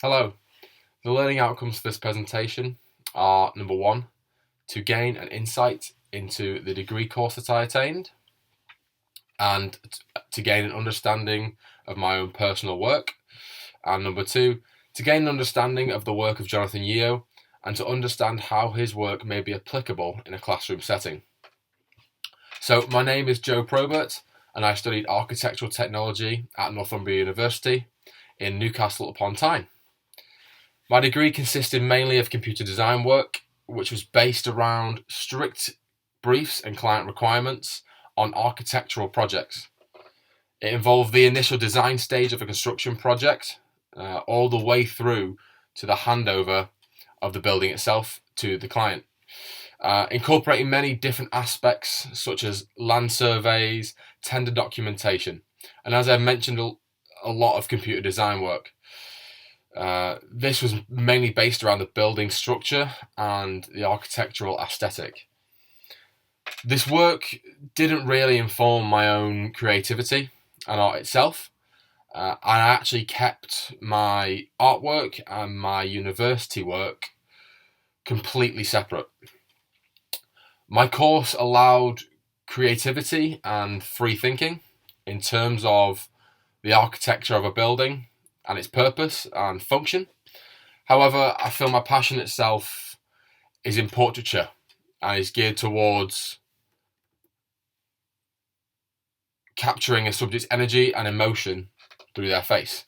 Hello. The learning outcomes for this presentation are number one, to gain an insight into the degree course that I attained and to gain an understanding of my own personal work. And number two, to gain an understanding of the work of Jonathan Yeo and to understand how his work may be applicable in a classroom setting. So my name is Joe Probert and I studied architectural technology at Northumbria University in Newcastle upon Tyne. My degree consisted mainly of computer design work, which was based around strict briefs and client requirements on architectural projects. It involved the initial design stage of a construction project, all the way through to the handover of the building itself to the client, incorporating many different aspects such as land surveys, tender documentation, and as I mentioned, a lot of computer design work. This was mainly based around the building structure and the architectural aesthetic. This work didn't really inform my own creativity and art itself. I actually kept my artwork and my university work completely separate. My course allowed creativity and free thinking in terms of the architecture of a building and its purpose and function. However, I feel my passion itself is in portraiture and is geared towards capturing a subject's energy and emotion through their face.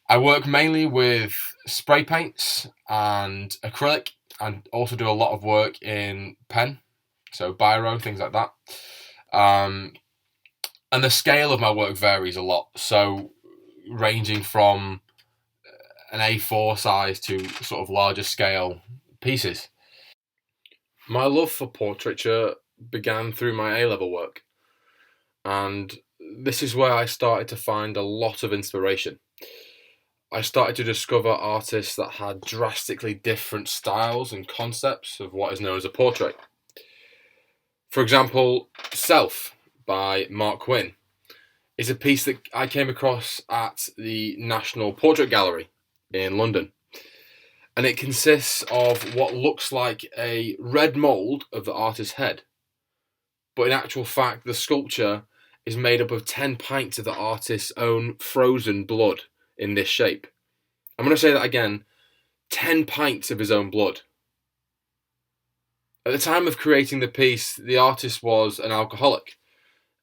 I work mainly with spray paints and acrylic and also do a lot of work in pen, so biro, things like that. And the scale of my work varies a lot, so ranging from an A4 size to sort of larger scale pieces. My love for portraiture began through my A-level work, and this is where I started to find a lot of inspiration. I started to discover artists that had drastically different styles and concepts of what is known as a portrait. For example, Self by Mark Quinn is a piece that I came across at the National Portrait Gallery in London. And it consists of what looks like a red mould of the artist's head. But in actual fact, the sculpture is made up of 10 pints of the artist's own frozen blood in this shape. I'm going to say that again, 10 pints of his own blood. At the time of creating the piece, the artist was an alcoholic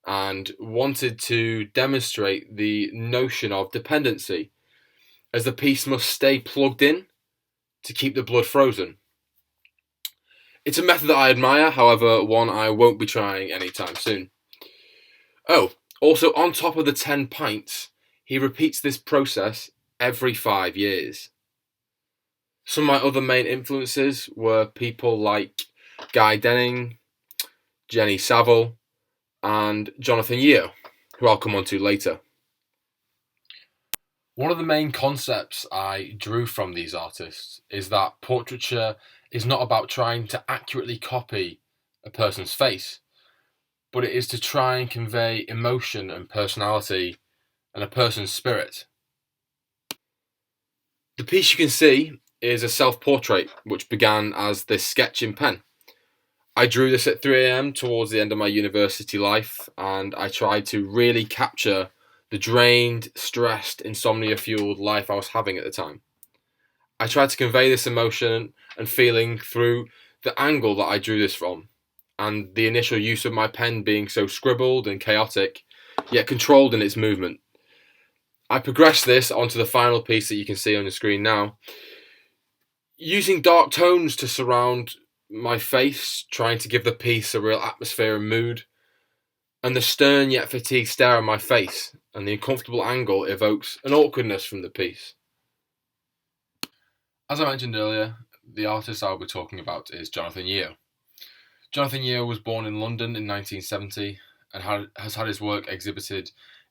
and wanted to demonstrate the notion of dependency, as the piece must stay plugged in to keep the blood frozen. It's a method that I admire, however, one I won't be trying anytime soon. Oh, also on top of the 10 pints, he repeats this process every 5 years. Some of my other main influences were people like Guy Denning, Jenny Saville, and Jonathan Yeo, who I'll come on to later. One of the main concepts I drew from these artists is that portraiture is not about trying to accurately copy a person's face, but it is to try and convey emotion and personality and a person's spirit. The piece you can see is a self-portrait which began as this sketch in pen. I drew this at 3 a.m. towards the end of my university life, and I tried to really capture the drained, stressed, insomnia-fueled life I was having at the time. I tried to convey this emotion and feeling through the angle that I drew this from, and the initial use of my pen being so scribbled and chaotic, yet controlled in its movement. I progressed this onto the final piece that you can see on the screen now, using dark tones to surround my face, trying to give the piece a real atmosphere and mood, and the stern yet fatigued stare on my face and the uncomfortable angle evokes an awkwardness from the piece. As I mentioned earlier, the artist I'll be talking about is Jonathan Yeo. Jonathan Yeo was born in London in 1970 and has had his work exhibited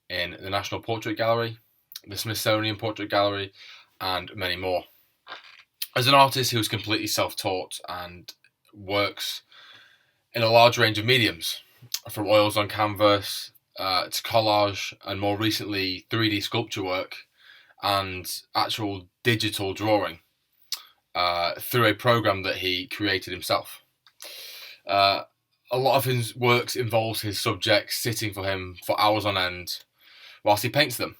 in the National Portrait Gallery, the Smithsonian Portrait Gallery, and many more. As an artist, he was completely self-taught and works in a large range of mediums, from oils on canvas to collage, and more recently 3D sculpture work and actual digital drawing through a program that he created himself. A lot of his works involves his subjects sitting for him for hours on end whilst he paints them.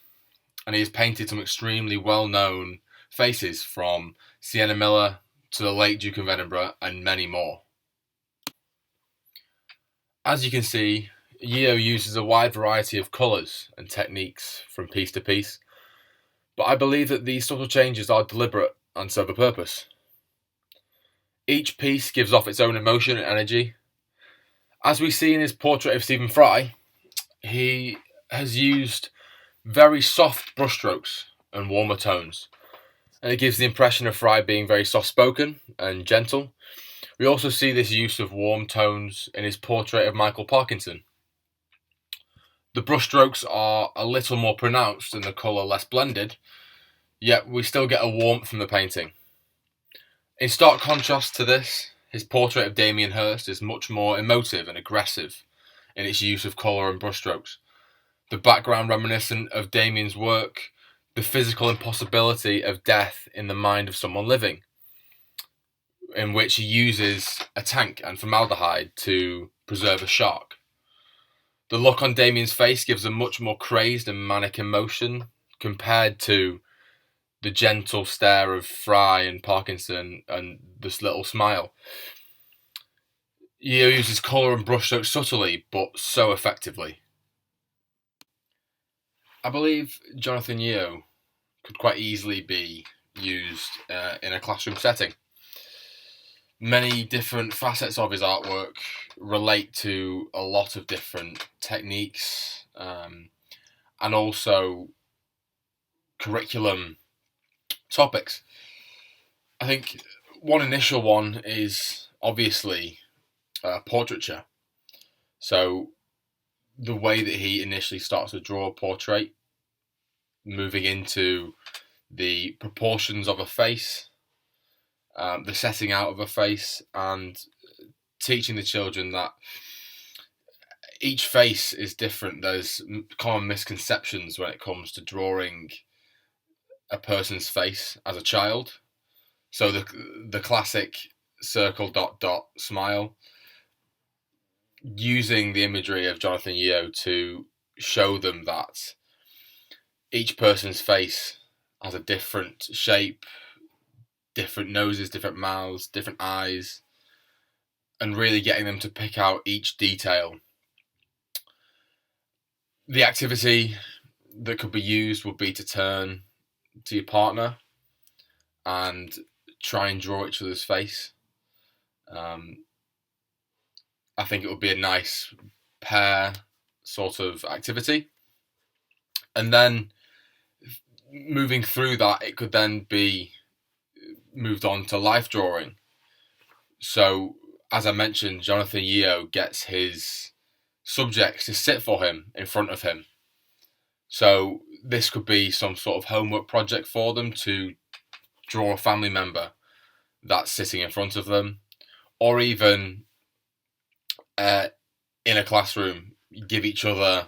And he has painted some extremely well-known faces, from Sienna Miller to the late Duke of Edinburgh and many more. As you can see, Yeo uses a wide variety of colours and techniques from piece to piece, but I believe that these subtle changes are deliberate and serve a purpose. Each piece gives off its own emotion and energy. As we see in his portrait of Stephen Fry, he has used very soft brushstrokes and warmer tones, and it gives the impression of Fry being very soft-spoken and gentle. We also see this use of warm tones in his portrait of Michael Parkinson. The brushstrokes are a little more pronounced and the colour less blended, yet we still get a warmth from the painting. In stark contrast to this, his portrait of Damien Hirst is much more emotive and aggressive in its use of colour and brushstrokes. The background reminiscent of Damien's work, the physical impossibility of death in the mind of someone living, in which he uses a tank and formaldehyde to preserve a shark. The look on Damien's face gives a much more crazed and manic emotion compared to the gentle stare of Fry and Parkinson and this little smile. Yeo uses colour and brushstrokes subtly, but so effectively. I believe Jonathan Yeo could quite easily be used in a classroom setting. Many different facets of his artwork relate to a lot of different techniques and also curriculum topics. I think one initial one is obviously portraiture. So the way that he initially starts to draw a portrait, moving into the proportions of a face, the setting out of a face, and teaching the children that each face is different. There's common misconceptions when it comes to drawing a person's face as a child. So the classic circle dot dot smile, using the imagery of Jonathan Yeo to show them that each person's face has a different shape, different noses, different mouths, different eyes, and really getting them to pick out each detail. The activity that could be used would be to turn to your partner and try and draw each other's face. I think it would be a nice pair sort of activity. And then moving through that, it could then be moved on to life drawing. So, as I mentioned, Jonathan Yeo gets his subjects to sit for him in front of him. So this could be some sort of homework project for them to draw a family member that's sitting in front of them, or even in a classroom, give each other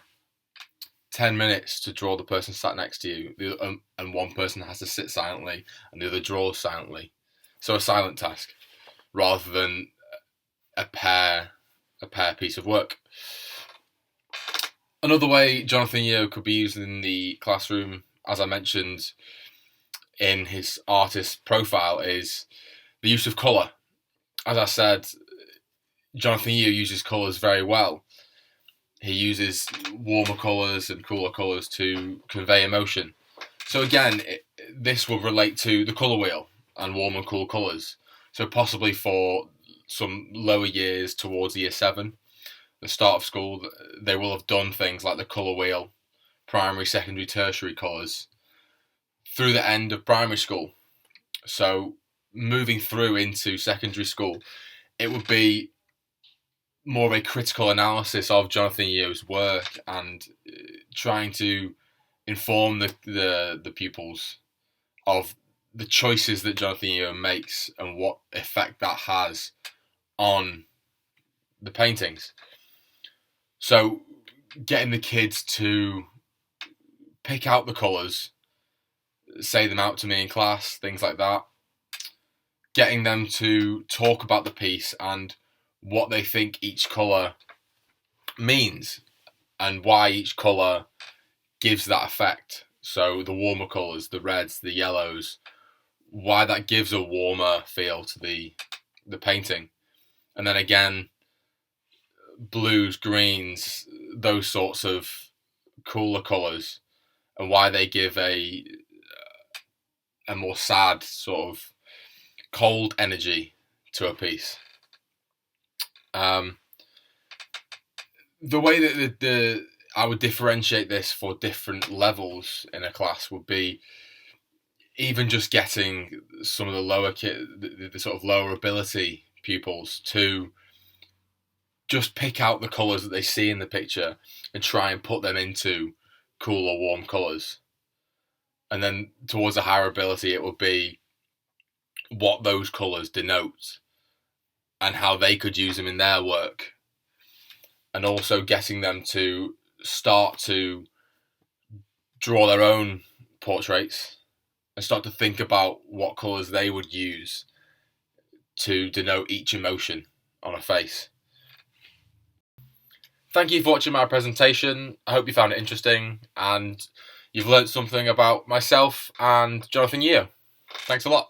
10 minutes to draw the person sat next to you, and one person has to sit silently and the other draws silently. So a silent task rather than a pair piece of work. Another way Jonathan Yeo could be used in the classroom, as I mentioned in his artist profile, is the use of colour. As I said, Jonathan Yeo uses colours very well. He uses warmer colours and cooler colours to convey emotion. So again, this will relate to the colour wheel and warm and cool colours. So possibly for some lower years towards year 7, the start of school, they will have done things like the colour wheel, primary, secondary, tertiary colours, through the end of primary school. So moving through into secondary school, it would be more of a critical analysis of Jonathan Yeo's work and trying to inform the pupils of the choices that Jonathan Yeo makes and what effect that has on the paintings. So getting the kids to pick out the colours, say them out to me in class, things like that. Getting them to talk about the piece and what they think each colour means and why each colour gives that effect. So the warmer colours, the reds, the yellows, why that gives a warmer feel to the painting. And then again, blues, greens, those sorts of cooler colours, and why they give a more sad, sort of cold energy to a piece. The way that I would differentiate this for different levels in a class would be even just getting some of the lower the sort of lower ability pupils to just pick out the colours that they see in the picture and try and put them into cool or warm colours. And then towards a higher ability, it would be what those colours denote and how they could use them in their work. And also getting them to start to draw their own portraits and start to think about what colours they would use to denote each emotion on a face. Thank you for watching my presentation. I hope you found it interesting and you've learnt something about myself and Jonathan Yeo. Thanks a lot.